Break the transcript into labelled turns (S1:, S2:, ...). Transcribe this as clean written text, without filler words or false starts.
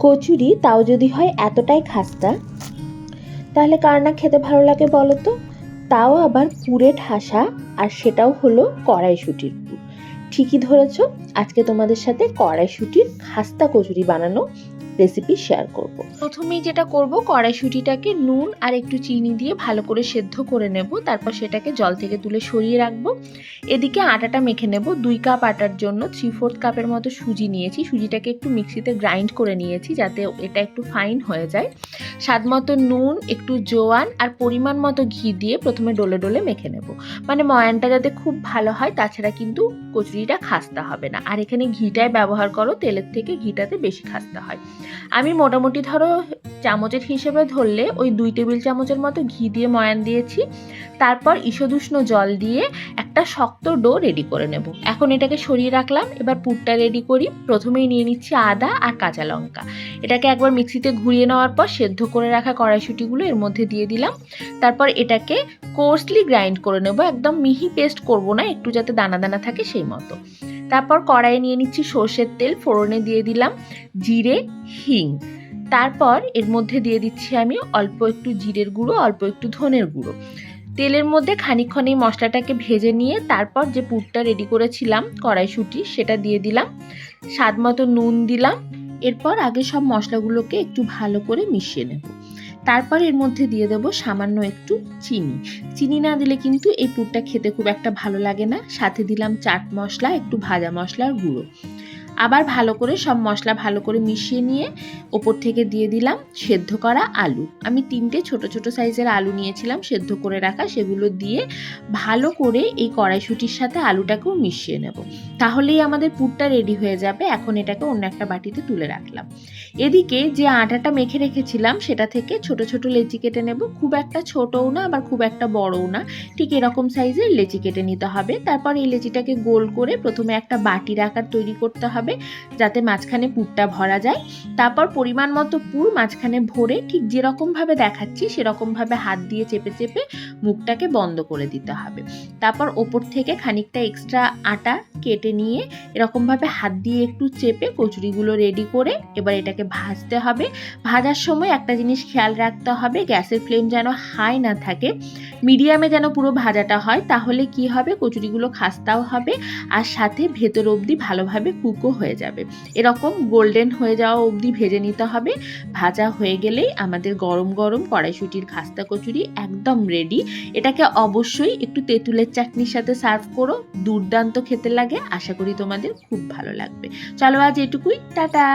S1: কচুরি তাও যদি হয় এতটাই খাস্তা, তাহলে কার না খেতে ভালো লাগে বলো তো? তাও আবার পুরে ঠাসা, আর সেটাও হলো কড়াইশুঁটির পুর। ঠিকই ধরেছ, আজকে তোমাদের সাথে কড়াইশুঁটির খাস্তা কচুরি বানানো রেসিপি শেয়ার করব। প্রথমেই যেটা করব, কড়াইশুঁটিটাকে নুন আর একটু চিনি দিয়ে ভালো করে সেদ্ধ করে নেব। তারপর সেটাকে জল থেকে তুলে সরিয়ে রাখবো। এদিকে আটাটা মেখে নেব। 2 কাপ আটার জন্য 3/4 কাপের মতো সুজি নিয়েছি। সুজিটাকে একটু মিক্সিতে গ্রাইন্ড করে নিয়েছি যাতে এটা একটু ফাইন হয়ে যায়। স্বাদ মতো নুন, একটু জোয়ান আর পরিমাণ মতো ঘি দিয়ে প্রথমে ডলে ডলে মেখে নেব। মানে ময়ানটা যাতে খুব ভালো হয়, তাছাড়া কিন্তু কচুরিটা খাস্তা হবে না। আর এখানে ঘিটাই ব্যবহার করো, তেলের থেকে ঘিটাতে বেশি খাস্তা হয়। আমি মোটামুটি ধরো চামচের হিসেবে ধরলে ওই 2 টেবিল চামচের মতো ঘি দিয়ে ময়ান দিয়েছি। তারপর ঈষদুষ্ণ জল দিয়ে একটা শক্ত ডো রেডি করে নেব। এখন এটাকে সরিয়ে রাখলাম। এবার পুরটা রেডি করি। প্রথমেই নিয়ে নিচ্ছি আদা আর কাঁচা লঙ্কা। এটাকে একবার মিক্সিতে ঘুরিয়ে নেওয়ার পর সেদ্ধ করে রাখা কড়াইশুঁটিগুলো এর মধ্যে দিয়ে দিলাম। তারপর এটাকে কোর্সলি গ্রাইন্ড করে নেব, একদম মিহি পেস্ট করব না, একটু যাতে দানা দানা থাকে সেই মতো। তারপর কড়াইয়ে নিয়ে নিচ্ছি সর্ষের তেল, ফোড়নে দিয়ে দিলাম জিরে, হিং। তারপর এর মধ্যে দিয়ে দিচ্ছি আমি অল্প একটু জিরের গুঁড়ো, অল্প একটু ধনের গুঁড়ো। তেলের মধ্যে খানিকক্ষণ এই মশলাটাকে ভেজে নিয়ে তারপর যে পুরটা রেডি করেছিলাম কড়াইশুঁটি, সেটা দিয়ে দিলাম। স্বাদ মতো নুন দিলাম। এরপর আগে সব মশলাগুলোকে একটু ভালো করে মিশিয়ে নেব। তারপর এর মধ্যে দিয়ে দেবো সামান্য একটু চিনি। চিনি না দিলে কিন্তু এই পুরটা খেতে খুব একটা ভালো লাগে না। সাথে দিলাম চাট মশলা, একটু ভাজা মশলার গুঁড়ো। আবার ভালো করে সব মশলা ভালো করে মিশিয়ে নিয়ে ওপর থেকে দিয়ে দিলাম সেদ্ধ করা আলু। আমি 3টে ছোট ছোট সাইজের আলু নিয়েছিলাম সেদ্ধ করে রাখা, সেগুলো দিয়ে ভালো করে এই কড়াইশুঁটির সাথে আলুটাকেও মিশিয়ে নেব। তাহলেই আমাদের পুরটা রেডি হয়ে যাবে। এখন এটাকে অন্য একটা বাটিতে তুলে রাখলাম। এদিকে যে আটাটা মেখে রেখেছিলাম সেটা থেকে ছোট ছোট লেচি কেটে নেব। খুব একটা ছোটও না, আবার খুব একটা বড়ও না, ঠিক এরকম সাইজের লেচি কেটে নিতে হবে। তারপর এই লেচিটাকে গোল করে প্রথমে একটা বাটির আকার তৈরি করতে হবে যাতে মাঝখানে পুরটা ভরা যায়। তারপর পরিমাণ মতো পুর মাঝখানে ভরে ঠিক যেরকম ভাবে দেখাচ্ছি সেরকম ভাবে হাত দিয়ে চেপে চেপে মুখটাকে বন্ধ করে দিতে হবে। তারপর ওপর থেকে খানিকটা এক্সট্রা আটা কেটে নিয়ে এরকম ভাবে হাত দিয়ে একটু চেপে কচুরিগুলো রেডি করে এবার এটাকে ভাজতে হবে। ভাজার সময় একটা জিনিস খেয়াল রাখতে হবে, গ্যাসের ফ্লেম যেন হাই না থাকে, মিডিয়ামে যেন পুরো ভাজাটা হয়। তাহলে কি হবে, কচুরিগুলো খাস্তাও হবে আর সাথে ভেতর অবধি ভালোভাবে কুকও হয়ে যাবে। এরকম গোল্ডেন হয়ে যাওয়া অবধি ভেজে নিতে হবে। ভাজা হয়ে গেলেই আমাদের গরম গরম কড়াইশুঁটির খাস্তা কচুরি একদম রেডি। এটাকে অবশ্যই একটু তেঁতুলের চাটনির সাথে সার্ভ করো, দুর্দান্ত খেতে লাগে। আশা করি তোমাদের খুব ভালো লাগবে। চলো আজ এটুকুই, টাটা।